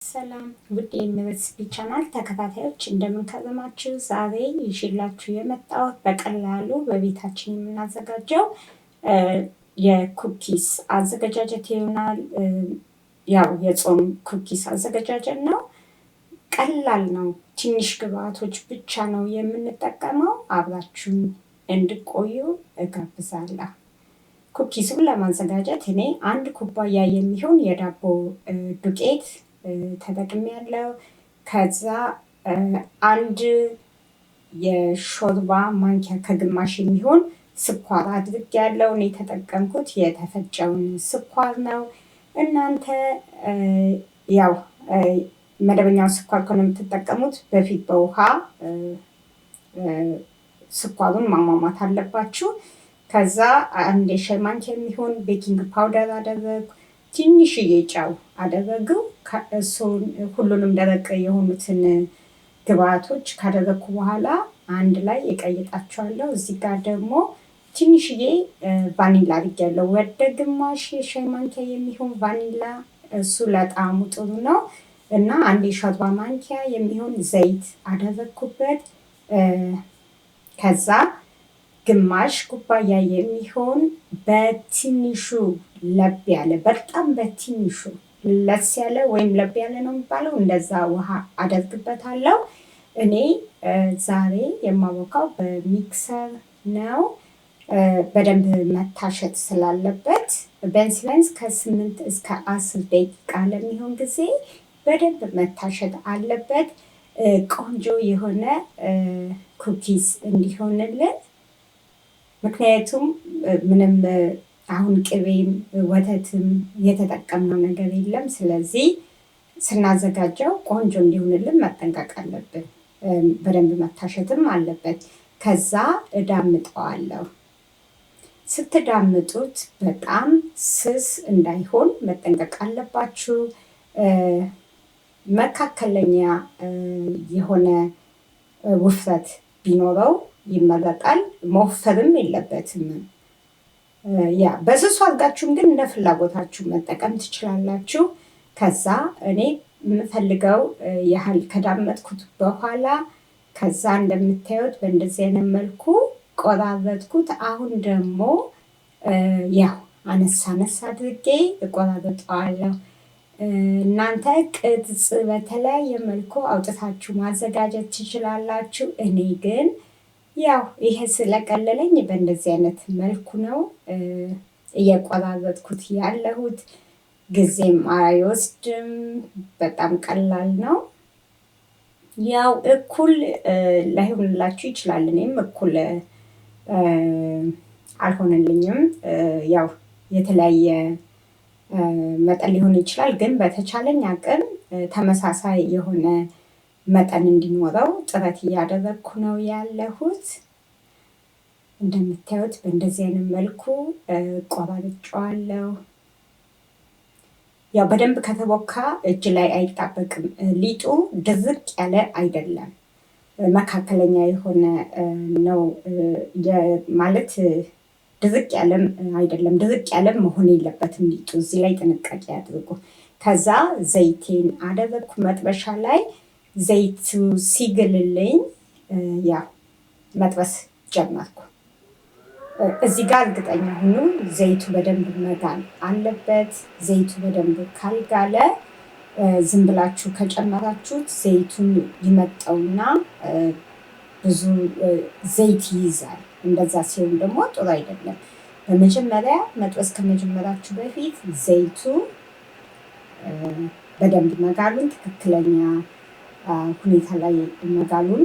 ሰላም ውድ የዩኒቨርሲቲ ቻናል ተከታታዮች እንደምን ከረማችሁ። ዛሬ ይዤላችሁ የመጣሁት በቀላሉ በቤታችን የምናዘጋጀው የኩኪስ አዘገጃጀት ይሆናል። ያው የጾም ኩኪስ አዘገጃጀት ነው። ቀላል ነው። ትንሽ ግብአቶች ብቻ ነው የምንጠቀመው። አብራችሁን እንድቆዩ እጋብዛለሁ። ኩኪሱን ለማዘጋጀት እኔ 1 ኩባያ የሚሆን የዳቦ ዱቄት ተጠቅሜያለሁ። ከዛ 1 የሾርባ ማንኪያ ከግማሽ የሚሆን ስኳር አድርጌያለሁ። እኔ የተጠቀምኩት የተፈጨውን ስኳር ነው። እናንተ ያው መደበኛውን ስኳር ከሆነ የምትጠቀሙት በፊት በውሃ ስኳሩን ማሟሟት አለባችሁ። ከዛ 1 የሻይ ማንኪያ የሚሆን ቤኪንግ ፓውደር አደረግኩ። ትንሽዬ ጨው አደረግኩ። እሱን ሁሉንም ደረቅ የሆኑትን ግብአቶች ካደረግኩ በኋላ አንድ ላይ እቀይጣቸዋለሁ። እዚህ ጋር ደግሞ ትንሽዬ ቫኒላ አድርጌያለሁ። ወደ ግማሽ የሻይ ማንኪያ የሚሆን ቫኒላ፣ እሱ ለጣዕሙ ጥሩ ነው። እና 1 የሾርባ ማንኪያ የሚሆን ዘይት አደረግኩበት። ከዛ ግማሽ ኩባያ የሚሆን በትንሹ ለብ ያለ በጣም በትንሹ ለስ ያለ ወይም ለብ ያለ ነው የሚባለው፣ እንደዛ ውሃ አደርግበታለሁ። እኔ ዛሬ የማቦካው በሚክሰር ነው። በደንብ መታሸት ስላለበት ቢያንስ ከ8 እስከ 10 ደቂቃ ለሚሆን ጊዜ በደንብ መታሸት አለበት። ቆንጆ የሆነ ኩኪስ እንዲሆንልን። ምክንያቱም ምንም አሁን ቅቤም ወተትም የተጠቀምነው ነገር የለም። ስለዚህ ስናዘጋጀው ቆንጆ እንዲሆንልን መጠንቀቅ አለብን። በደንብ መታሸትም አለበት። ከዛ እዳምጠዋለሁ። ስትዳምጡት በጣም ስስ እንዳይሆን መጠንቀቅ አለባችሁ። መካከለኛ የሆነ ውፍረት ቢኖረው ይመረጣል። መወፈርም የለበትም። ያ በስሱ አድርጋችሁም ግን እንደ ፍላጎታችሁ መጠቀም ትችላላችሁ። ከዛ እኔ የምፈልገው ያህል ከዳመጥኩት በኋላ ከዛ እንደምታዩት በእንደዚህ አይነት መልኩ ቆራረጥኩት። አሁን ደግሞ ያው አነሳ አድርጌ እቆራረጠዋለሁ። እናንተ ቅርጽ በተለያየ መልኩ አውጥታችሁ ማዘጋጀት ትችላላችሁ። እኔ ግን ያው ይሄ ስለቀለለኝ በእንደዚህ አይነት መልኩ ነው እየቆራረጥኩት ያለሁት። ጊዜም አይወስድም። በጣም ቀላል ነው። ያው እኩል ላይሆንላችሁ ይችላል። እኔም እኩል አልሆነልኝም። ያው የተለያየ መጠን ሊሆን ይችላል። ግን በተቻለኝ አቅም ተመሳሳይ የሆነ መጠን እንዲኖረው ጥረት እያደረግኩ ነው ያለሁት። እንደምታዩት በእንደዚህ አይነት መልኩ ቆራርጬዋለሁ። ያው በደንብ ከተቦካ እጅ ላይ አይጣበቅም። ሊጡ ድርቅ ያለ አይደለም፣ መካከለኛ የሆነ ነው ማለት ድርቅ ያለም አይደለም። ድርቅ ያለም መሆን የለበትም ሊጡ። እዚህ ላይ ጥንቃቄ አድርጉ። ከዛ ዘይቴን አደረግኩ መጥበሻ ላይ። ዘይቱ ሲግልልኝ ያው መጥበስ ጀመርኩ። እዚህ ጋር እርግጠኛ ሁኑ፣ ዘይቱ በደንብ መጋል አለበት። ዘይቱ በደንብ ካልጋለ ዝም ብላችሁ ከጨመራችሁት ዘይቱን ይመጠውና ብዙ ዘይት ይይዛል። እንደዛ ሲሆን ደግሞ ጥሩ አይደለም። በመጀመሪያ መጥበስ ከመጀመራችሁ በፊት ዘይቱ በደንብ መጋሉን፣ ትክክለኛ ሁኔታ ላይ መጋሉን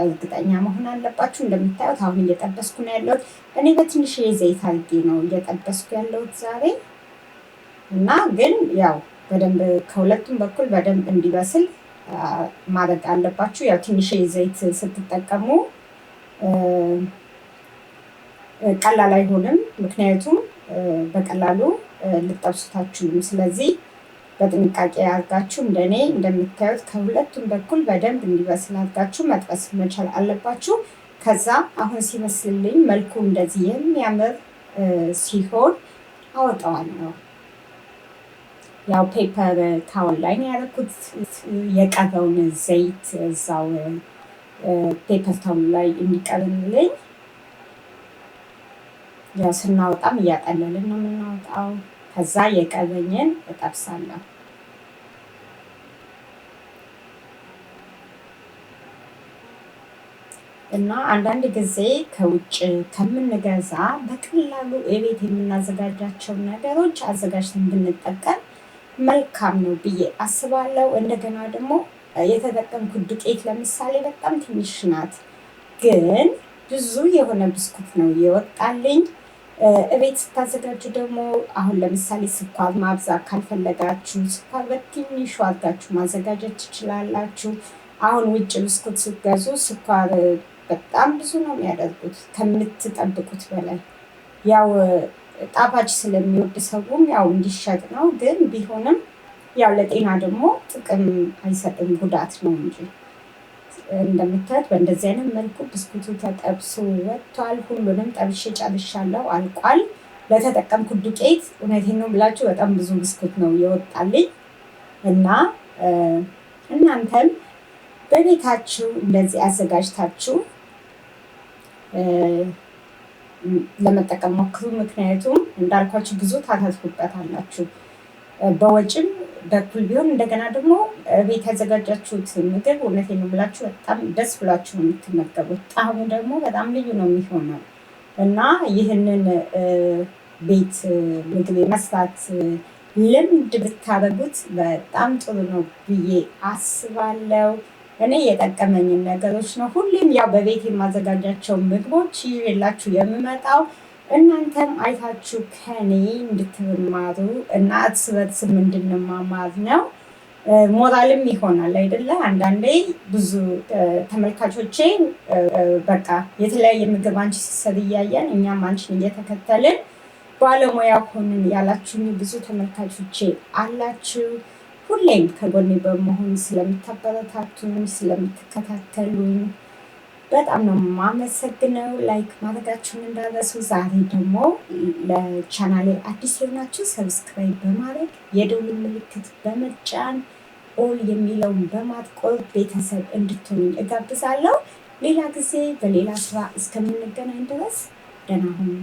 እርግጠኛ መሆን አለባችሁ። እንደምታዩት አሁን እየጠበስኩ ነው ያለሁት። እኔ በትንሽ ዘይት አድርጌ ነው እየጠበስኩ ያለሁት ዛሬ። እና ግን ያው በደንብ ከሁለቱም በኩል በደንብ እንዲበስል ማድረግ አለባችሁ። ያው ትንሽ ዘይት ስትጠቀሙ ቀላል አይሆንም፣ ምክንያቱም በቀላሉ ልጠብሱት አትችሉም። ስለዚህ በጥንቃቄ አድርጋችሁ እንደኔ እንደምታዩት ከሁለቱም በኩል በደንብ እንዲበስል አድርጋችሁ መጥበስ መቻል አለባችሁ። ከዛ አሁን ሲበስልልኝ መልኩ እንደዚህ የሚያምር ሲሆን አወጣዋለሁ። ያው ፔፐር ታወል ላይ ነው ያደረኩት። የቀረውን ዘይት እዛው ፔፐር ታወል ላይ እንዲቀርልኝ ያው ስናወጣም እያጠለልን ነው የምናወጣው። ከዛ የቀረኝን እጠብሳለሁ። እና አንዳንድ ጊዜ ከውጭ ከምንገዛ በቀላሉ የቤት የምናዘጋጃቸው ነገሮች አዘጋጅተን ብንጠቀም መልካም ነው ብዬ አስባለሁ። እንደገና ደግሞ የተጠቀምኩት ዱቄት ለምሳሌ በጣም ትንሽ ናት፣ ግን ብዙ የሆነ ብስኩት ነው የወጣልኝ። እቤት ስታዘጋጁ ደግሞ አሁን ለምሳሌ ስኳር ማብዛት ካልፈለጋችሁ ስኳር በትንሹ አድርጋችሁ ማዘጋጀት ትችላላችሁ። አሁን ውጭ ብስኩት ስትገዙ ስኳር በጣም ብዙ ነው የሚያደርጉት ከምትጠብቁት በላይ። ያው ጣፋጭ ስለሚወድ ሰውም ያው እንዲሸጥ ነው፣ ግን ቢሆንም ያው ለጤና ደግሞ ጥቅም አይሰጥም፣ ጉዳት ነው እንጂ። እንደምታዩት በእንደዚህ አይነት መልኩ ብስኩቱ ተጠብሶ ወጥቷል። ሁሉንም ጠብሼ ጨርሻለሁ፣ አልቋል። ለተጠቀምኩት ዱቄት እውነቴን ነው ብላችሁ በጣም ብዙ ብስኩት ነው የወጣልኝ። እና እናንተም በቤታችሁ እንደዚህ አዘጋጅታችሁ ለመጠቀም ሞክሩ። ምክንያቱም እንዳልኳችሁ ብዙ ታተርፉበታላችሁ፣ በወጭም በኩል ቢሆን። እንደገና ደግሞ ቤት ያዘጋጃችሁት ምግብ እውነቴን ነው ብላችሁ በጣም ደስ ብላችሁ ነው የምትመገቡት። ጣዕሙ ደግሞ በጣም ልዩ ነው የሚሆነው እና ይህንን ቤት ምግብ የመስራት ልምድ ብታደርጉት በጣም ጥሩ ነው ብዬ አስባለሁ። እኔ የጠቀመኝን ነገሮች ነው ሁሌም ያው በቤት የማዘጋጃቸው ምግቦች ይዤላችሁ የምመጣው። እናንተም አይታችሁ ከኔ እንድትማሩ እና እርስ በርስም እንድንማማር ነው። ሞራልም ይሆናል አይደለ? አንዳንዴ ብዙ ተመልካቾቼ በቃ የተለያየ ምግብ አንቺ ስትሰሪ እያየን እኛም አንቺን እየተከተልን ባለሙያ ሆንን ያላችሁኝ ብዙ ተመልካቾቼ አላችሁ። ሁሌም ከጎኔ በመሆን ስለምታበረታቱኝ፣ ስለምትከታተሉኝ በጣም ነው የማመሰግነው። ላይክ ማድረጋችሁን እንዳትረሱ። ዛሬ ደግሞ ለቻናሌ አዲስ የሆናችሁ ሰብስክራይብ በማድረግ የደወል ምልክት በመጫን ኦል የሚለውን በማጥቆር ቤተሰብ እንድትሆኑኝ እጋብዛለሁ። ሌላ ጊዜ በሌላ ስራ እስከምንገናኝ ድረስ ደህና ሁኑ።